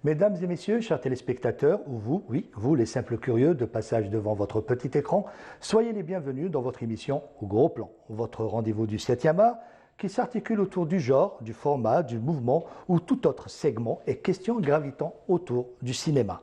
Mesdames et messieurs, chers téléspectateurs, ou vous, oui, vous les simples curieux de passage devant votre petit écran, soyez les bienvenus dans votre émission Au Gros Plan, votre rendez-vous du 7e art qui s'articule autour du genre, du format, du mouvement ou tout autre segment et questions gravitant autour du cinéma.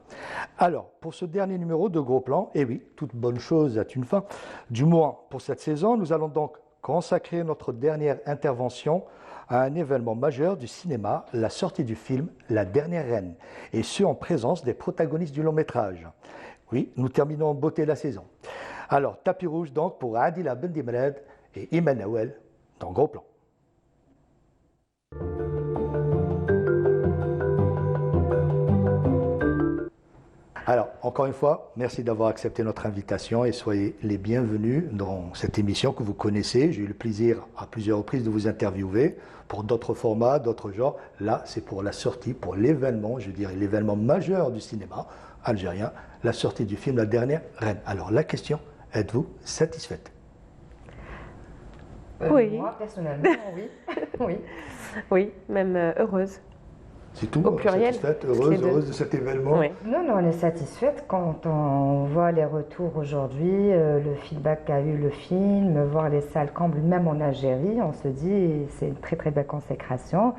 Alors, pour ce dernier numéro de Gros Plan, et oui, toute bonne chose a une fin, du moins pour cette saison, nous allons donc consacrer notre dernière intervention à un événement majeur du cinéma, la sortie du film La Dernière Reine, et ce en présence des protagonistes du long métrage. Oui, nous terminons en beauté la saison. Alors, tapis rouge donc pour Adila Bendimred et Iman Nawel dans Gros Plan. Alors, encore une fois, merci d'avoir accepté notre invitation et soyez les bienvenus dans cette émission que vous connaissez. J'ai eu le plaisir à plusieurs reprises de vous interviewer pour d'autres formats, d'autres genres. Là, c'est pour la sortie, pour l'événement, je dirais l'événement majeur du cinéma algérien, la sortie du film La Dernière Reine. Alors, la question, êtes-vous satisfaite? Oui. Moi, personnellement, oui. Oui. Oui, même heureuse. C'est tout, au pluriel, satisfaite, les deux. heureuse de cet événement. Oui. Non, on est satisfaite quand on voit les retours aujourd'hui, le feedback qu'a eu le film, voir les salles combles, même en Algérie, on se dit c'est une très très belle consécration.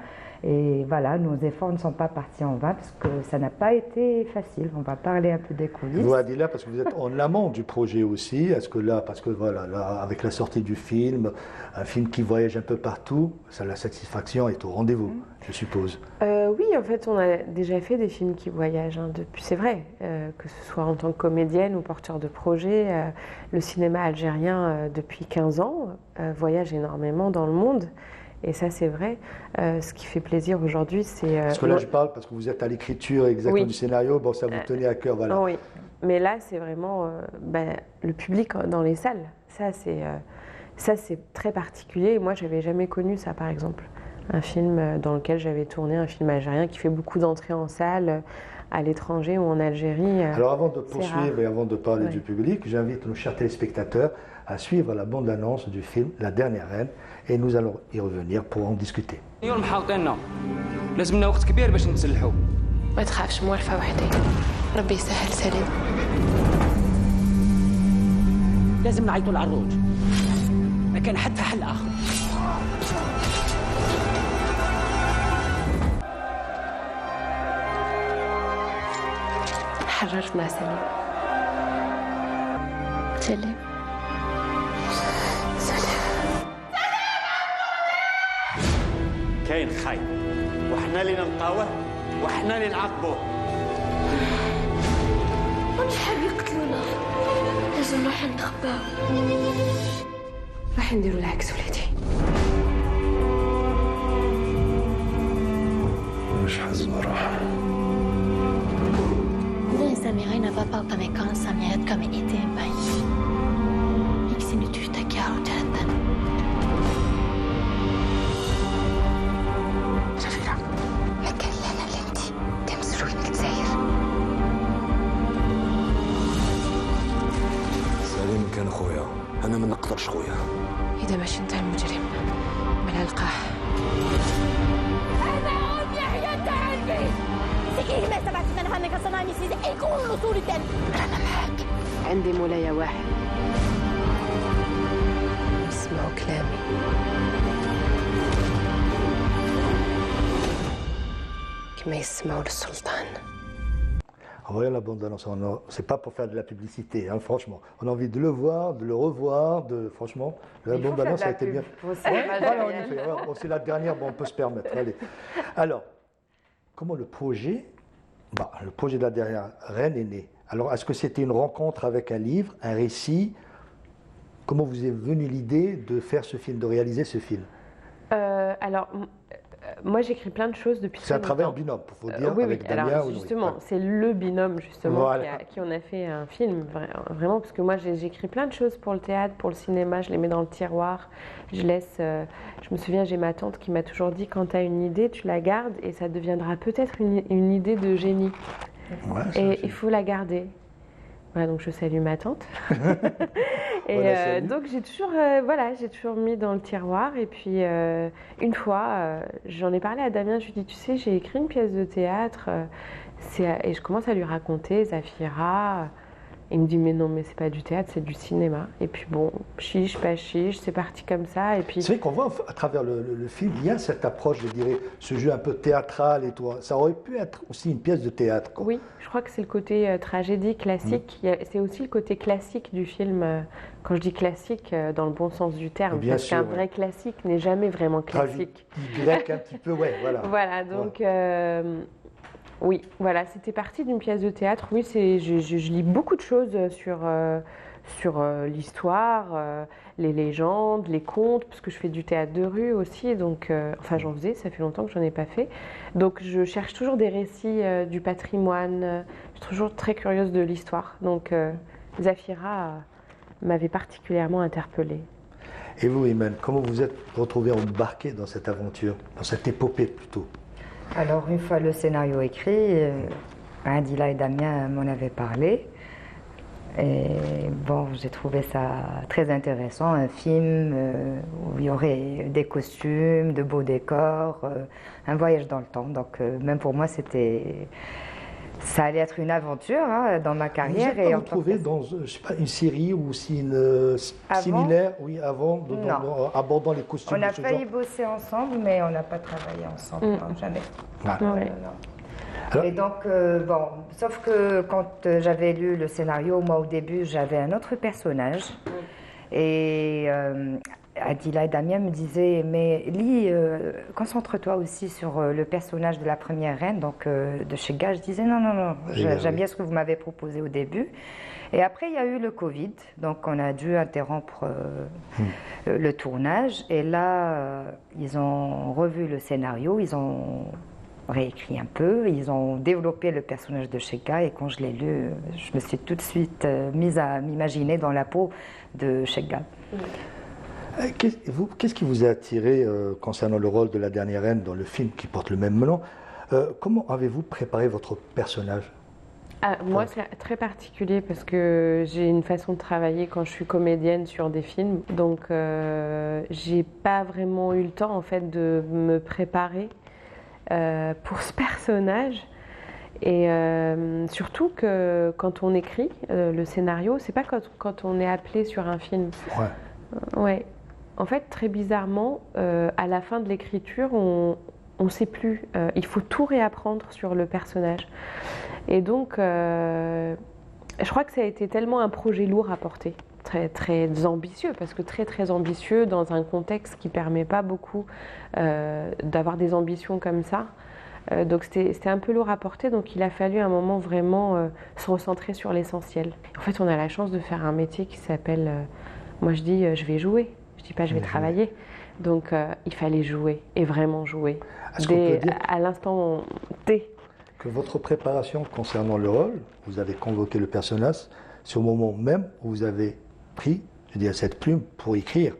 Et voilà, nos efforts ne sont pas partis en vain parce que ça n'a pas été facile. On va parler un peu des coulisses. Vous, Adila, parce que vous êtes en amont du projet aussi, est-ce que là, parce que voilà, là, avec la sortie du film, un film qui voyage un peu partout, ça, la satisfaction est au rendez-vous, je suppose. Oui, en fait, on a déjà fait des films qui voyagent depuis, c'est vrai, que ce soit en tant que comédienne ou porteur de projet. Le cinéma algérien, depuis 15 ans, voyage énormément dans le monde. Et ça, c'est vrai. Ce qui fait plaisir aujourd'hui, c'est... Parce que là, je parle parce que vous êtes à l'écriture exactement Oui. du scénario, bon, ça vous tenait à cœur, voilà. Oui, mais là, c'est vraiment le public dans les salles. Ça, c'est très particulier. Moi, je n'avais jamais connu ça, par exemple. Un film dans lequel j'avais tourné, un film algérien qui fait beaucoup d'entrées en salle à l'étranger ou en Algérie. Alors, avant de poursuivre rare. et avant de parler Ouais. du public, j'invite nos chers téléspectateurs à suivre la bande-annonce du film La Dernière Reine et nous allons y revenir pour en discuter. اليوم محاوطيننا لازم لنا وقت كبير باش نتسلحوا. ما تخافش موالفة وحدي ربي يسهل سليم. لازم نعيطوا العروج ما كان حتى حل اخر. حررنا سليم. سليم. كاين خاين وحنا اللي نلقاوه وحنا اللي نعاقبوه. مش حاب يقتلونا لازم نروح نتخباو. راح نديروا العكس وليدي. مش حزم راح. Les Américains ne vont pas autant quand ça mérite comme une idée, ben. Ici, nous tuons ta carte, Jonathan. رفيقة ما كان لنا اللي انتي تمسروين الجزائر. سليم كان خويا، انا ما نقدرش خويا. إذا ماشي انت المجرم بلا لقاح. رانا معاك. عندي مولاي واحد اسمعوا كلامي. كما يسمعوا للسلطان. En voyant la bande-annonce, c'est pas pour faire de la publicité, hein, franchement. On a envie de le voir, de le revoir, franchement, la bande-annonce a été bien. Voilà, on y fait. Voilà, bon, c'est la dernière, bon, on peut se permettre. Allez. Alors, comment le projet de La Dernière Reine est né? Alors, est-ce que c'était une rencontre avec un livre, un récit? Comment vous est venue l'idée de faire ce film, de réaliser ce film? Alors, moi, j'écris plein de choses depuis C'est très un travail en longtemps. binôme, il faut dire, Oui, avec oui. Damien. Alors, oui, justement, oui. c'est le binôme, justement, Voilà. qui en a fait un film, vraiment, parce que moi, j'écris plein de choses pour le théâtre, pour le cinéma, je les mets dans le tiroir, je me souviens, j'ai ma tante qui m'a toujours dit, quand tu as une idée, tu la gardes, et ça deviendra peut-être une idée de génie. Ouais, ça, Et il faut la garder. Voilà, donc je salue ma tante. Et Voilà, salut. donc j'ai toujours, j'ai toujours mis dans le tiroir. Et puis une fois, j'en ai parlé à Damien. Je lui ai dit, tu sais, j'ai écrit une pièce de théâtre. Et je commence à lui raconter Zafira. Il me dit, mais non, mais c'est pas du théâtre, c'est du cinéma. Et puis bon, chiche, pas chiche, c'est parti comme ça. Et puis C'est vrai qu'on voit à travers le film, il y a cette approche, je dirais, ce jeu un peu théâtral et tout. Ça aurait pu être aussi une pièce de théâtre, quoi. oui, je crois que c'est le côté tragédie classique. C'est aussi le côté classique du film. Quand je dis classique, dans le bon sens du terme, Bien parce sûr, qu'un ouais. vrai classique n'est jamais vraiment classique. Grec un petit peu, ouais, voilà. Voilà, donc oui, voilà, c'était parti d'une pièce de théâtre. Oui, je lis beaucoup de choses sur l'histoire, les légendes, les contes, parce que je fais du théâtre de rue aussi. Donc, enfin, j'en faisais, ça fait longtemps que j'en ai pas fait. Donc, je cherche toujours des récits du patrimoine. Je suis toujours très curieuse de l'histoire. Donc, Zafira m'avait particulièrement interpellée. Et vous, Iman, comment vous êtes retrouvé embarqué dans cette aventure, dans cette épopée plutôt? Alors, une fois le scénario écrit, Adila et Damien m'en avaient parlé. Et bon, j'ai trouvé ça très intéressant, un film où il y aurait des costumes, de beaux décors, un voyage dans le temps. Donc, même pour moi, ça allait être une aventure dans ma Vous carrière. êtes pas retrouvé dans, je sais pas, une série ou aussi une similaire, oui, avant, abordant les costumes On a de ce failli genre? bosser ensemble, mais on n'a pas travaillé ensemble, non, jamais. Ah. Ouais. Non. Alors- Et donc, bon, sauf que quand j'avais lu le scénario, moi au début, j'avais un autre personnage. Et Adila et Damien me disaient, mais lis, concentre-toi aussi sur le personnage de la première reine, donc de Shega. Je disais, non, j'aime bien ce que vous m'avez proposé au début. Et après, il y a eu le Covid, donc on a dû interrompre le tournage. Et là, ils ont revu le scénario, ils ont réécrit un peu, ils ont développé le personnage de Shega. Et quand je l'ai lu, je me suis tout de suite mise à m'imaginer dans la peau de Shega. Qu'est-ce qui vous a attiré concernant le rôle de la dernière reine dans le film qui porte le même nom? Comment avez-vous préparé votre personnage? Moi, c'est très particulier parce que j'ai une façon de travailler quand je suis comédienne sur des films. Donc, j'ai pas vraiment eu le temps en fait de me préparer pour ce personnage. Et surtout que quand on écrit le scénario, c'est pas quand on est appelé sur un film. Ouais. Ouais. En fait, très bizarrement, à la fin de l'écriture, on ne sait plus. Il faut tout réapprendre sur le personnage. Et donc, je crois que ça a été tellement un projet lourd à porter, très, très ambitieux, parce que très, très ambitieux dans un contexte qui ne permet pas beaucoup d'avoir des ambitions comme ça. Donc, c'était un peu lourd à porter, donc il a fallu un moment vraiment se recentrer sur l'essentiel. En fait, on a la chance de faire un métier qui s'appelle, moi je dis, je vais jouer. Je dis pas je vais travailler. Donc il fallait jouer et vraiment jouer. Est-ce qu'on peut dire À l'instant T. que votre préparation concernant le rôle, vous avez convoqué le personnage, c'est au moment même où vous avez pris, je dis, cette plume pour écrire,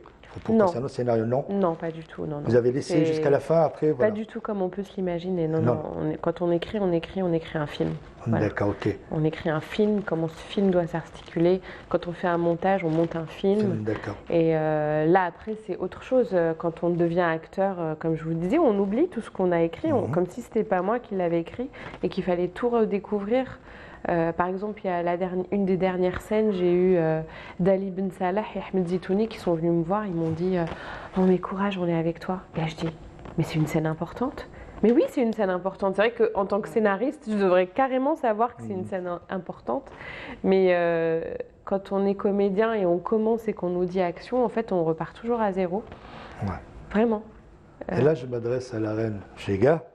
pour Non. concernant le scénario, non? Non, pas du tout. Non, Vous avez laissé C'est jusqu'à la fin, après, Pas voilà. du tout comme on peut se l'imaginer. Non, Non. non. Quand on écrit un film. Voilà. D'accord, ok. On écrit un film, comment ce film doit s'articuler. Quand on fait un montage, on monte un film. D'accord. Et là, après, c'est autre chose. Quand on devient acteur, comme je vous le disais, on oublie tout ce qu'on a écrit, comme si c'était pas moi qui l'avais écrit et qu'il fallait tout redécouvrir. Par exemple, il y a une des dernières scènes, j'ai eu Dali Ben Salah et Ahmed Zitouni qui sont venus me voir. Ils m'ont dit « Oh, mais courage, on est avec toi. » Et là, je dis « Mais c'est une scène importante. » Mais oui, c'est une scène importante. C'est vrai qu'en tant que scénariste, je devrais carrément savoir que c'est une scène importante. Mais quand on est comédien et on commence et qu'on nous dit action, en fait, on repart toujours à zéro. Ouais. Vraiment. Et là, je m'adresse à la reine Shega,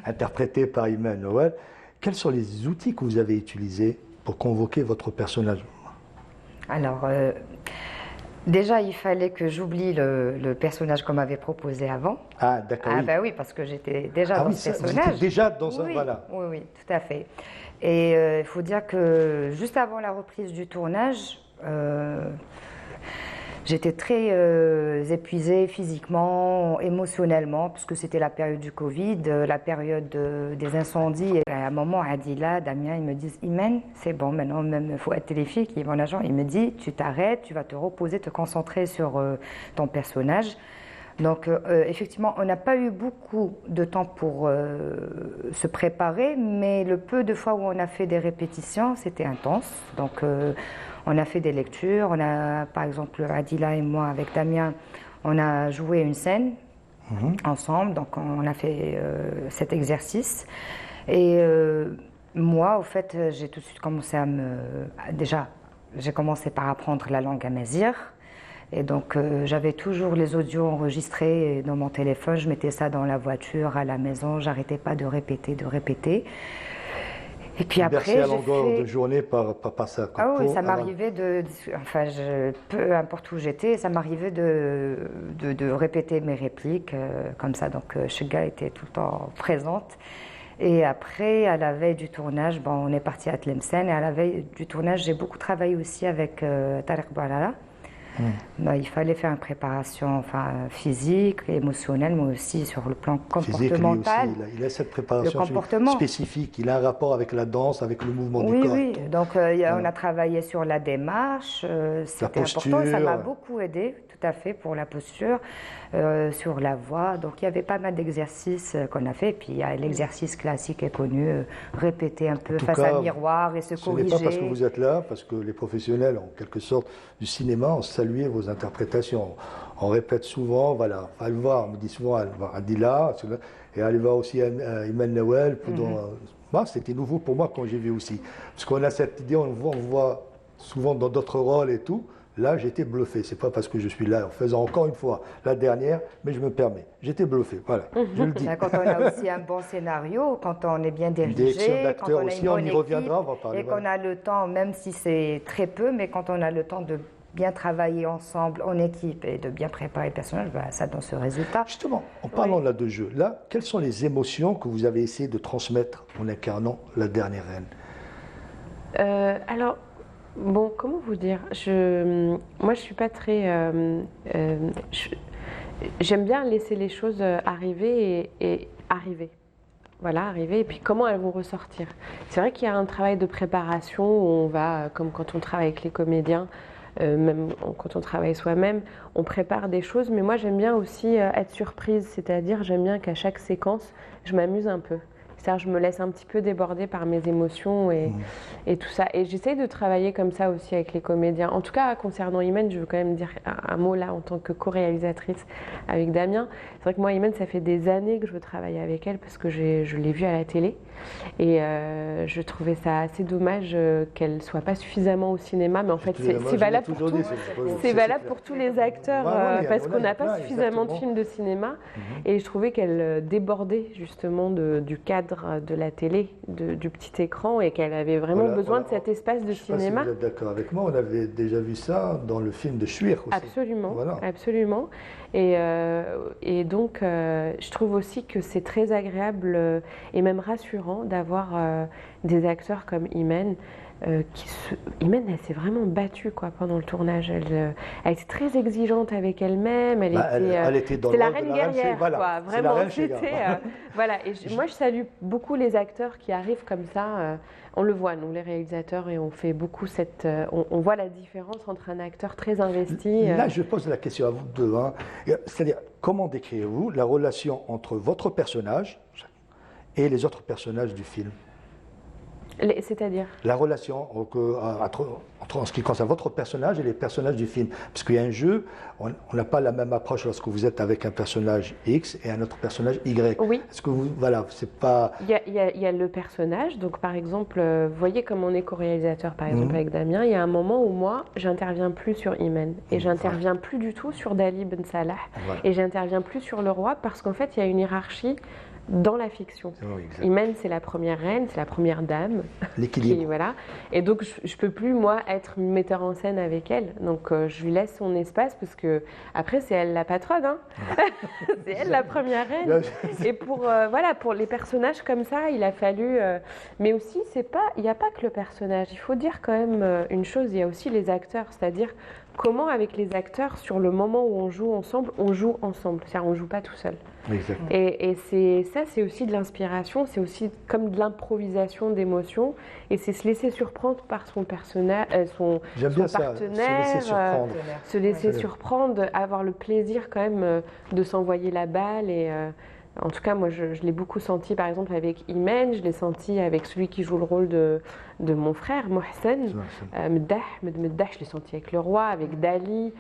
interprétée par Iman Noël. Quels sont les outils que vous avez utilisés pour convoquer votre personnage? Alors, déjà, il fallait que j'oublie le personnage qu'on m'avait proposé avant. Ah, d'accord. Ah, oui. ben oui, parce que j'étais déjà Ah dans oui, ce vous personnage. étiez déjà dans un. Oui, Voilà. oui, tout à fait. Et il faut dire que juste avant la reprise du tournage, J'étais très épuisée physiquement, émotionnellement, puisque c'était la période du Covid, la période des incendies. Et à un moment, Adila, Damien, ils me disent « Imen, c'est bon, maintenant, même il faut être téléphile, qui est mon agent. » Il me dit « Tu t'arrêtes, tu vas te reposer, te concentrer sur ton personnage. » Donc, effectivement, on n'a pas eu beaucoup de temps pour se préparer, mais le peu de fois où on a fait des répétitions, c'était intense. Donc, on a fait des lectures. On a, par exemple, Adila et moi, avec Damien, on a joué une scène ensemble. Donc, on a fait cet exercice. Et moi, au fait, j'ai tout de suite commencé Déjà, j'ai commencé par apprendre la langue amazigh. Et donc, j'avais toujours les audios enregistrés dans mon téléphone. Je mettais ça dans la voiture, à la maison. J'arrêtais pas de répéter. Et puis après, à longueur de journée par ça. Ah oui, ça m'arrivait peu importe où j'étais, ça m'arrivait de répéter mes répliques comme ça. Donc, Chega était tout le temps présente. Et après, à la veille du tournage, on est parti à Tlemcen. Et à la veille du tournage, j'ai beaucoup travaillé aussi avec Tariq Boualala. Il fallait faire une préparation physique, émotionnelle, mais aussi sur le plan comportemental. Physique, il a cette préparation spécifique, il a un rapport avec la danse, avec le mouvement du corps. Oui, donc on a travaillé sur la démarche, c'était important, ça m'a beaucoup aidé, tout à fait, pour la posture, sur la voix. Donc il y avait pas mal d'exercices qu'on a fait, et puis il y a l'exercice classique et connu, répéter un peu face à un miroir et se corriger. Ce n'est pas parce que vous êtes là, parce que les professionnels, en quelque sorte, du cinéma, ont salué vos interprétations. On répète souvent, voilà, allez voir, on me dit souvent, Adila, et allez voir aussi Imen Nawel. C'était nouveau pour moi quand j'ai vu aussi. Parce qu'on a cette idée, on voit souvent dans d'autres rôles et tout. Là, j'étais bluffé. C'est pas parce que je suis là en faisant encore une fois la dernière, mais je me permets. J'étais bluffé, voilà, je le dis. Quand on a aussi un bon scénario, quand on est bien dirigé, quand on a une bonne équipe, on va parler, et qu'on a le temps, même si c'est très peu, mais quand on a le temps de bien travailler ensemble en équipe et de bien préparer le personnage, ça donne ce résultat. Justement, en parlant là de jeu, là, quelles sont les émotions que vous avez essayé de transmettre en incarnant la dernière reine? Alors, bon, comment vous dire, moi je suis pas très... j'aime bien laisser les choses arriver et arriver. Voilà, arriver, et puis comment elles vont ressortir. C'est vrai qu'il y a un travail de préparation où on va, comme quand on travaille avec les comédiens, même quand on travaille soi-même, on prépare des choses, mais moi j'aime bien aussi être surprise, c'est-à-dire j'aime bien qu'à chaque séquence, je m'amuse un peu. C'est-à-dire je me laisse un petit peu déborder par mes émotions et tout ça. Et j'essaye de travailler comme ça aussi avec les comédiens. En tout cas, concernant Imen, je veux quand même dire un mot là en tant que co-réalisatrice avec Damien. C'est vrai que moi, Imen, ça fait des années que je veux travailler avec elle parce que je l'ai vue à la télé. Et je trouvais ça assez dommage qu'elle ne soit pas suffisamment au cinéma. Mais en fait, c'est valable pour tout. C'est valable pour tous les acteurs parce qu'on n'a pas suffisamment de films de cinéma. Et je trouvais qu'elle débordait justement du cadre de la télé, du petit écran, et qu'elle avait vraiment besoin de cet espace de cinéma. Si vous êtes d'accord avec moi, on avait déjà vu ça dans le film de Chouir aussi. Absolument, absolument. Et donc, je trouve aussi que c'est très agréable et même rassurant d'avoir des acteurs comme Imen. Imen, elle s'est vraiment battue pendant le tournage. Elle était très exigeante avec elle-même. Elle était dans la reine guerrière, voilà. Vraiment, voilà. Et moi, je salue beaucoup les acteurs qui arrivent comme ça. On le voit, nous, les réalisateurs, et on fait beaucoup on voit la différence entre un acteur très investi. Là, je pose la question à vous deux. C'est-à-dire, comment décrivez-vous la relation entre votre personnage et les autres personnages du film? C'est-à-dire la relation entre en ce qui concerne votre personnage et les personnages du film. Parce qu'il y a un jeu, on n'a pas la même approche lorsque vous êtes avec un personnage X et un autre personnage Y. Oui. Est-ce que vous, voilà, c'est pas... Il y a le personnage, donc par exemple, vous voyez comme on est co-réalisateur par exemple avec Damien, il y a un moment où moi, j'interviens plus sur Imen et j'interviens plus du tout sur Dali Ben Salah et j'interviens plus sur le roi parce qu'en fait, il y a une hiérarchie dans la fiction. Imen, c'est la première reine, c'est la première dame. L'équilibre. Voilà. Et donc, je ne peux plus, moi, être metteur en scène avec elle. Donc, je lui laisse son espace parce que, après, c'est elle la patronne. Hein. C'est elle la première reine. Et pour les personnages comme ça, il a fallu... mais aussi, il n'y a pas que le personnage. Il faut dire quand même une chose, il y a aussi les acteurs. C'est-à-dire, comment avec les acteurs, sur le moment où on joue ensemble, c'est-à-dire on ne joue pas tout seul. Exactement. Et c'est aussi de l'inspiration, c'est aussi comme de l'improvisation d'émotions, et c'est se laisser surprendre par son personnage, son partenaire, se laisser surprendre, avoir le plaisir quand même de s'envoyer la balle. Et en tout cas, moi, je l'ai beaucoup senti, par exemple, avec Imen, je l'ai senti avec celui qui joue le rôle de mon frère, Mohsen, Meddah, je l'ai senti avec le roi, avec Dali.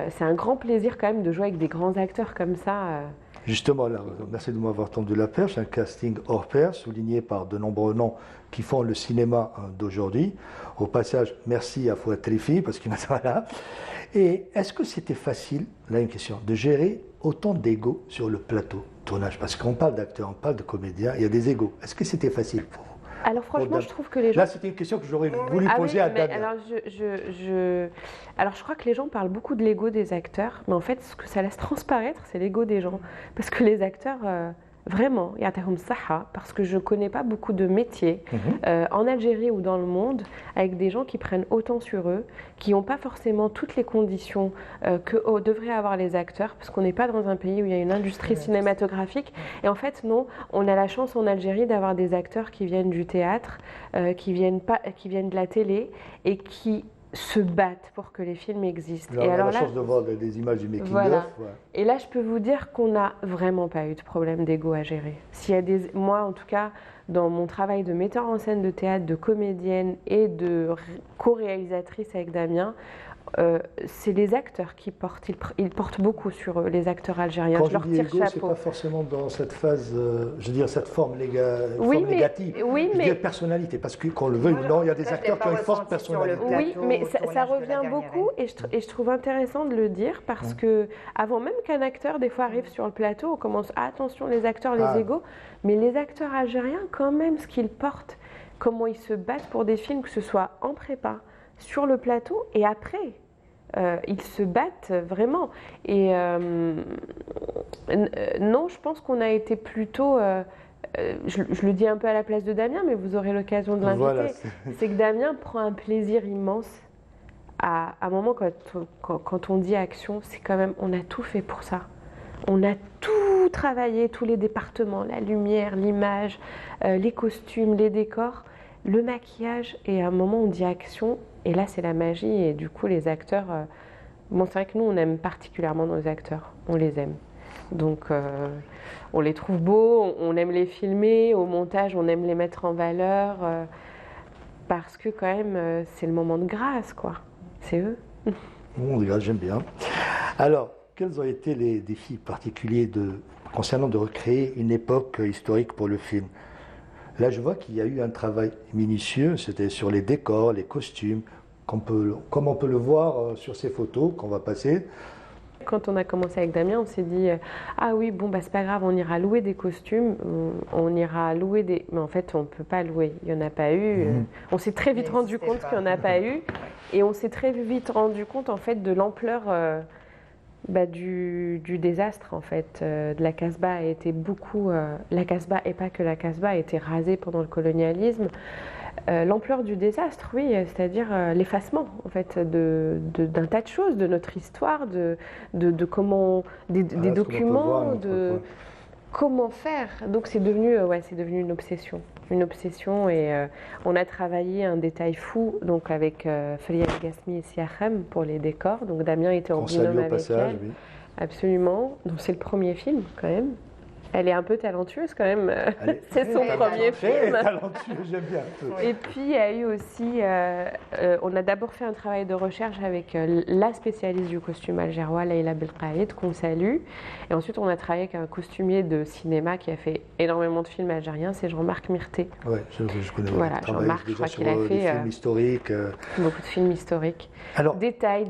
C'est un grand plaisir quand même de jouer avec des grands acteurs comme ça. Justement, là, merci de m'avoir tendu la perche, un casting hors pair, souligné par de nombreux noms qui font le cinéma d'aujourd'hui. Au passage, merci à Fouad Trifi, parce qu'il m'a là. Et est-ce que c'était facile, là une question, de gérer autant d'égos sur le plateau tournage? Parce qu'on parle d'acteurs, on parle de comédiens, il y a des égos. Est-ce que c'était facile pour vous? Alors franchement, je trouve que les gens... Là, c'était une question que j'aurais voulu poser à Damien. Alors je crois que les gens parlent beaucoup de l'ego des acteurs, mais en fait, ce que ça laisse transparaître, c'est l'ego des gens. Parce que les acteurs, vraiment, yatahum saha, parce que je ne connais pas beaucoup de métiers en Algérie ou dans le monde, avec des gens qui prennent autant sur eux, qui n'ont pas forcément toutes les conditions que devraient avoir les acteurs, parce qu'on n'est pas dans un pays où il y a une industrie cinématographique. Et en fait, non, on a la chance en Algérie d'avoir des acteurs qui viennent du théâtre, qui viennent de la télé, et qui se battent pour que les films existent. On a la chance de voir des images du making-of. Ouais. Et là, je peux vous dire qu'on n'a vraiment pas eu de problème d'ego à gérer. Moi, en tout cas, dans mon travail de metteur en scène de théâtre, de comédienne et de co-réalisatrice avec Damien, c'est les acteurs qui portent, ils portent beaucoup sur eux, les acteurs algériens. Quand je leur tire chapeau. C'est pas forcément dans cette phase, je veux dire, cette forme, négative. Oui, mais personnalité, parce que qu'on le veuille ou non, il y a des acteurs qui ont une forte personnalité. Oui, mais ça revient beaucoup, et je trouve intéressant de le dire, parce que avant même qu'un acteur, des fois, arrive sur le plateau, on commence, attention, les acteurs, les égos, mais les acteurs algériens, quand même, ce qu'ils portent, comment ils se battent pour des films, que ce soit en prépa, sur le plateau et après. Ils se battent vraiment. Et non, je pense qu'on a été plutôt... je le dis un peu à la place de Damien, mais vous aurez l'occasion de l'inviter. Voilà, c'est que Damien prend un plaisir immense. À un moment, quand on dit action, c'est quand même... On a tout fait pour ça. On a tout travaillé, tous les départements, la lumière, l'image, les costumes, les décors, le maquillage. Et à un moment, on dit action... Et là, c'est la magie, et du coup, les acteurs... Bon, c'est vrai que nous, on aime particulièrement nos acteurs, on les aime. Donc, on les trouve beaux, on aime les filmer, au montage, on aime les mettre en valeur, parce que quand même, c'est le moment de grâce, quoi. C'est eux. Bon, de grâce, j'aime bien. Alors, quels ont été les défis particuliers concernant de recréer une époque historique pour le film? Là, je vois qu'il y a eu un travail minutieux, c'était sur les décors, les costumes, comme on peut le voir sur ces photos qu'on va passer. Quand on a commencé avec Damien, on s'est dit ah oui, bon, c'est pas grave, on ira louer des costumes, on ira louer des... Mais en fait, on ne peut pas louer, il n'y en a pas eu. On s'est très vite rendu compte qu'il n'y en a pas eu. Et on s'est très vite rendu compte, en fait, de l'ampleur... du désastre en fait. La Casbah a été beaucoup... la Casbah, et pas que la Casbah, a été rasée pendant le colonialisme. L'ampleur du désastre, oui, c'est-à-dire l'effacement en fait d'un tas de choses, de notre histoire, de comment... des documents, comment faire. Donc c'est devenu une obsession. Une obsession, et on a travaillé un détail fou donc avec Faria Gasmi et Siachem pour les décors. Donc Damien était en binôme avec elle. Oui. Absolument. Donc c'est le premier film quand même. Elle est un peu talentueuse quand même. C'est son premier film. Talentueuse, j'aime bien. Et puis il y a eu aussi, on a d'abord fait un travail de recherche avec la spécialiste du costume algérois, Leïla Belqaïd, qu'on salue. Et ensuite on a travaillé avec un costumier de cinéma qui a fait énormément de films algériens, c'est Jean-Marc Myrté. Oui, je connais. Voilà, Jean-Marc, je crois qu'il a fait films historiques. Beaucoup de films historiques. Alors, détail.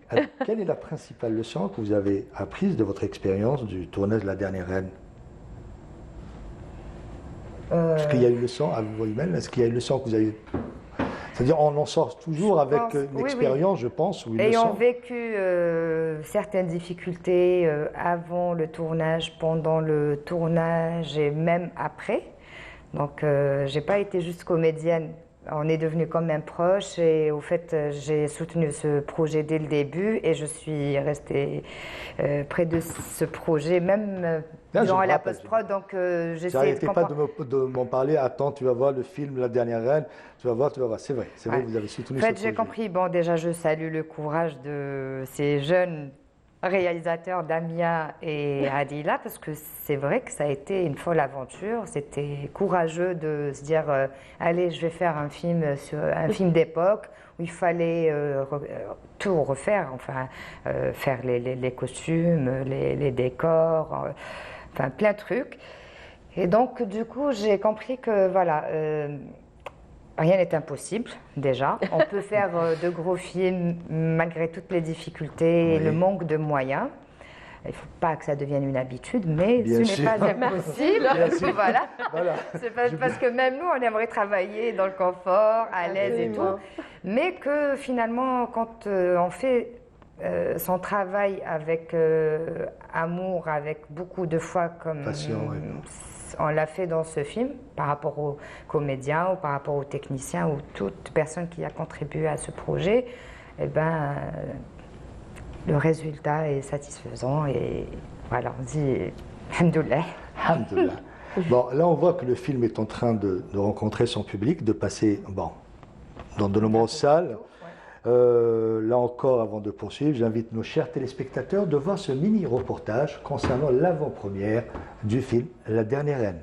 Alors, quelle est la principale leçon que vous avez apprise de votre expérience du tournage de La Dernière Reine? Est-ce qu'il y a une leçon à vous-même? Est-ce qu'il y a une leçon que vous avez... C'est-à-dire, on en sort toujours avec une expérience, je pense, ou une leçon. Ayant vécu certaines difficultés avant le tournage, pendant le tournage et même après. Donc, j'ai pas été juste comédienne on est devenus quand même proches et au fait, j'ai soutenu ce projet dès le début et je suis restée près de ce projet, même durant la post-prod. Donc, j'essaie de pas de m'en parler. Attends, tu vas voir le film La Dernière Reine. Tu vas voir. C'est vrai que vous avez soutenu ce projet. En fait, j'ai compris. Bon, déjà, je salue le courage de ces jeunes réalisateurs, Damia et Adila, parce que c'est vrai que ça a été une folle aventure. C'était courageux de se dire allez, je vais faire un film d'époque où il fallait tout refaire, enfin faire les costumes, les décors, enfin plein de trucs. Et donc du coup, j'ai compris que voilà. Rien n'est impossible, déjà. On peut faire de gros films malgré toutes les difficultés et le manque de moyens. Il ne faut pas que ça devienne une habitude, mais ce n'est pas impossible. Voilà. C'est parce que même nous, on aimerait travailler dans le confort, à l'aise et tout. Mais que finalement, quand on fait son travail avec amour, avec beaucoup de foi, comme passion, on l'a fait dans ce film, par rapport aux comédiens ou par rapport aux techniciens ou toute personne qui a contribué à ce projet, eh ben, le résultat est satisfaisant et voilà, on dit Alhamdoulilah. Alhamdoulilah. Bon, là on voit que le film est en train de rencontrer son public, de passer dans de nombreuses salles. Là encore, avant de poursuivre, j'invite nos chers téléspectateurs de voir ce mini-reportage concernant l'avant-première du film La Dernière Reine.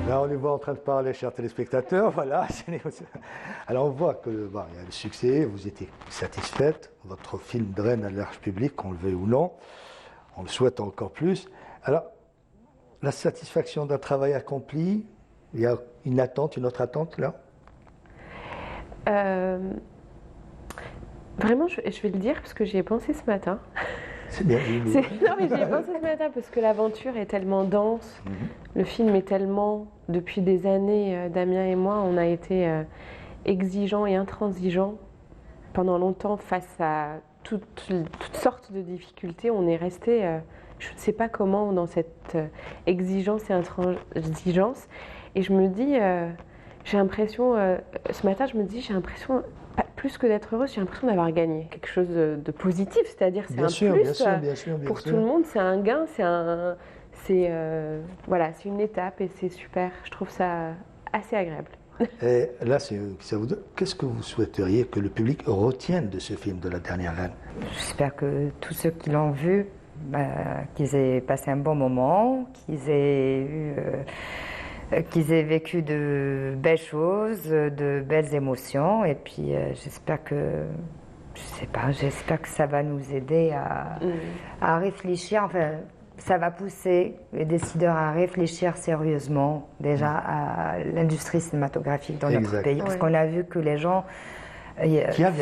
Là, on les voit en train de parler, chers téléspectateurs. Voilà. Alors, on voit que il y a le succès, vous étiez satisfaite. Votre film draine à large public, qu'on le veuille ou non. On le souhaite encore plus. Alors, la satisfaction d'un travail accompli, il y a une autre attente là? Vraiment, je vais le dire parce que j'y ai pensé ce matin. C'est bien. Non, mais j'y ai pensé ce matin parce que l'aventure est tellement dense, le film est tellement, depuis des années, Damien et moi, on a été exigeants et intransigeants pendant longtemps face à toutes sortes de difficultés. On est resté, je ne sais pas comment, dans cette exigence et intransigeance. Et je me dis, j'ai l'impression, ce matin, j'ai l'impression, plus que d'être heureuse, j'ai l'impression d'avoir gagné quelque chose de positif. C'est-à-dire, c'est un plus bien sûr, pour tout le monde, c'est un gain, c'est une étape et c'est super. Je trouve ça assez agréable. Et là, qu'est-ce que vous souhaiteriez que le public retienne de ce film de La Dernière Reine? J'espère que tous ceux qui l'ont vu, qu'ils aient passé un bon moment, qu'ils aient vécu de belles choses, de belles émotions. Et puis j'espère que ça va nous aider à réfléchir. Enfin, ça va pousser les décideurs à réfléchir sérieusement déjà à l'industrie cinématographique dans notre pays. Parce qu'on a vu que les gens...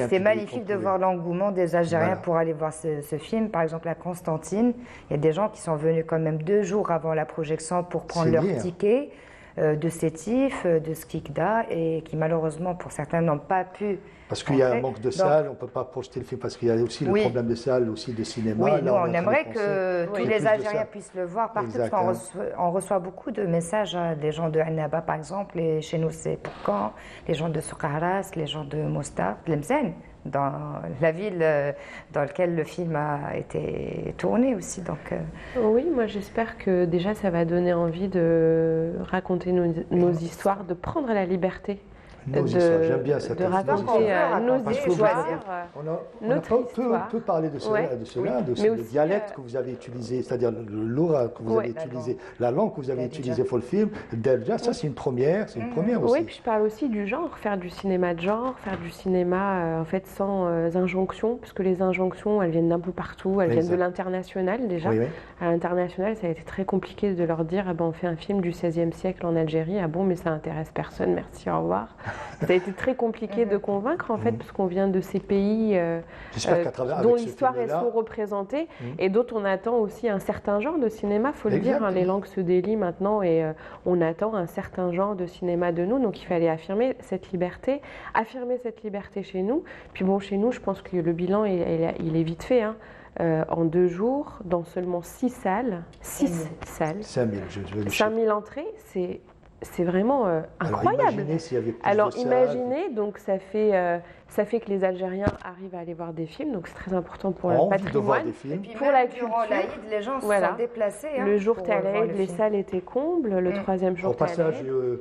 C'est magnifique de voir l'engouement des Algériens pour aller voir ce film. Par exemple, à Constantine, il y a des gens qui sont venus quand même 2 jours avant la projection pour prendre leur ticket. de Sétif, de Skikda, et qui malheureusement pour certains n'ont pas pu. Parce qu'il y a un entrer. manque de Donc, salles, on ne peut pas projeter le film parce qu'il y a aussi le Oui. problème de salles, aussi de cinéma. Oui, Là, nous, est en on train de aimerait penser que qu'il y tous ait les plus de Algériens salles. puissent le voir partout, Exact, parce qu'on reçoit beaucoup de messages, des gens de Annaba par exemple, et chez nous c'est pour Caen, les gens de Soukaras, les gens de Mostar, Tlemcen, dans la ville dans laquelle le film a été tourné aussi. Donc, Oui, moi j'espère que déjà ça va donner envie de raconter nos histoires, de prendre la liberté Nos histoires, j'aime bien cette de expression. raconter nos Parce que histoires. On a Notre histoire. peu parlé de cela, Ouais. de Mais le aussi, dialecte que vous avez utilisé, c'est-à-dire l'aura que vous Ouais. avez utilisé, la langue que vous avez Darija. utilisée pour le film, Darija, ça c'est une première, aussi. Oui, puis je parle aussi du genre, faire du cinéma de genre, faire du cinéma en fait sans injonction, parce que les injonctions, elles viennent d'un peu partout, elles viennent de Exact. l'international déjà. Oui, oui. À l'international, ça a été très compliqué de leur dire, ah ben, on fait un film du XVIe siècle en Algérie, ah bon, mais ça intéresse personne, merci, au revoir. Ça a été très compliqué de convaincre en fait, parce qu'on vient de ces pays J'espère qu'à travers dont avec ce l'histoire est film-là, sous-représentée et dont on attend aussi un certain genre de cinéma, faut le dire, hein, Exactement. les langues se délient maintenant et on attend un certain genre de cinéma de nous, donc il fallait affirmer cette liberté chez nous. Puis bon, chez nous, je pense que le bilan il est vite fait, hein. En 2 jours, dans seulement 6 salles, 6 salles, 5000, je vais le chiffre. 5000 entrées, c'est vraiment Alors, incroyable. imaginez s'il y avait plus Alors de salles. imaginez, donc ça fait que les Algériens arrivent à aller voir des films, donc c'est très important pour le Ont envie de voir patrimoine. des films. puis Pour même la durant culture, l'Aïd, les gens se voilà. sont déplacés. hein, Le jour pour t'es à voir l'Aïd, le les film. salles étaient combles, le 3e jour Au t'es à passage, l'Aïd.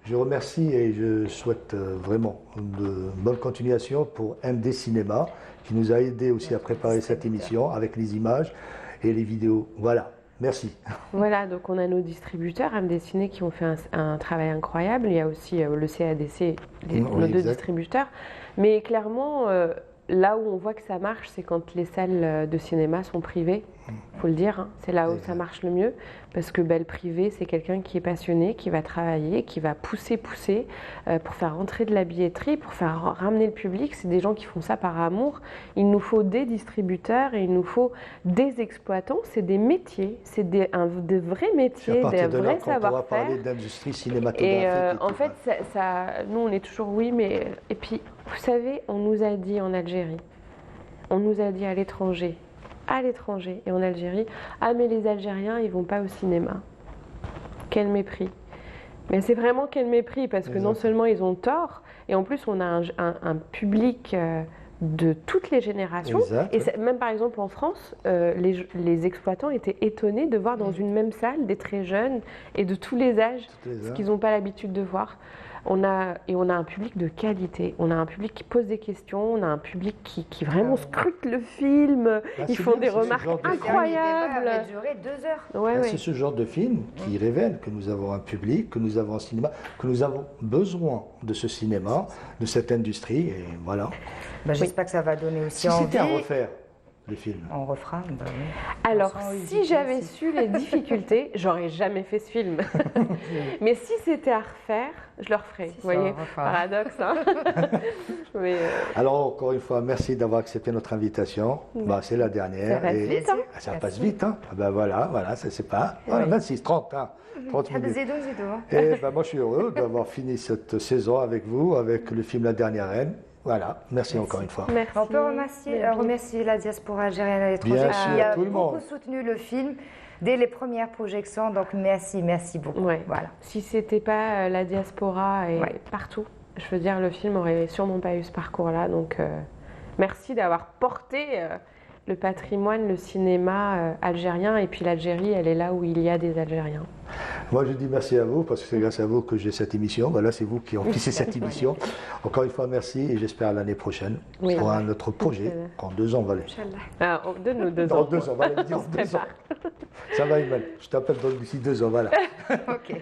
je remercie et je souhaite vraiment de bonne continuation pour MD Cinéma, qui nous a aidé aussi à préparer cette émission avec les images et les vidéos. Voilà, merci. Voilà, donc on a nos distributeurs MD Ciné qui ont fait un travail incroyable. Il y a aussi le CADC, nos deux exact. distributeurs. Mais clairement, là où on voit que ça marche, c'est quand les salles de cinéma sont privées. Il faut le dire, hein, c'est là où ça marche le mieux. Parce que le privé, c'est quelqu'un qui est passionné, qui va travailler, qui va pousser pour faire rentrer de la billetterie, pour faire ramener le public. C'est des gens qui font ça par amour. Il nous faut des distributeurs et il nous faut des exploitants. C'est des métiers, c'est des vrais C'est à métiers, des partir de là vrais qu'on pourra savoir-faire. parler d'industrie Et cinématographique. en tout fait, nous, on est toujours oui, mais. Et puis, vous savez, on nous a dit en Algérie, on nous a dit à l'étranger et en Algérie, ah, mais les Algériens, ils vont pas au cinéma. Quel mépris. Mais c'est vraiment quel mépris, parce que non seulement ils ont tort, et en plus, on a un public de toutes les générations. Exact. Et même par exemple en France, les exploitants étaient étonnés de voir dans une même salle des très jeunes et de tous les âges, ce qu'ils n'ont pas l'habitude de voir. On a un public de qualité, on a un public qui pose des questions, on a un public qui vraiment scrute le film, ils c'est font bien, des c'est ce remarques genre de film. incroyables. Le débat avait duré 2 heures. Ouais, ouais. C'est ce genre de film qui révèle que nous avons un public, que nous avons un cinéma, que nous avons besoin de ce cinéma, de cette industrie, et voilà. J'espère que ça va donner aussi Si envie. c'était à refaire, le film. On refera. Bah oui. Alors, Sans si hésiter j'avais aussi. su les difficultés, j'aurais jamais fait ce film. Mais si c'était à refaire, je le referais. Vous voyez, refera. paradoxe, hein. Mais, Alors, encore une fois, merci d'avoir accepté notre invitation. Bah, c'est la dernière. Ça passe et- vite, hein. Ah, ça passe vite, hein. Ah ben voilà, ça c'est pas. Voilà, 26, 30, hein. 30 minutes. Zidou. Et ben, moi, je suis heureux d'avoir fini cette saison avec vous, avec le film La Dernière Reine. Voilà, merci encore une fois. merci. On peut remercier la diaspora algérienne à l'étranger Bien sûr, qui a tout le beaucoup monde. soutenu le film dès les premières projections. Donc merci beaucoup. Ouais. Voilà. Si c'était pas la diaspora et Ouais. partout, je veux dire, le film aurait sûrement pas eu ce parcours-là. Donc, merci d'avoir porté le patrimoine, le cinéma algérien. Et puis l'Algérie, elle est là où il y a des Algériens. Moi, je dis merci à vous, parce que c'est grâce à vous que j'ai cette émission. Voilà, c'est vous qui remplissez cette émission. Encore une fois, merci, et j'espère à l'année prochaine Oui. pour un autre projet. En 2 ans, on va aller. Ah, donne-nous 2 Dans ans. 2 ans, voilà, dire On se 2 ans. prépare. Ça va, Iman. Je t'appelle d'ici 2 ans, voilà. Ok.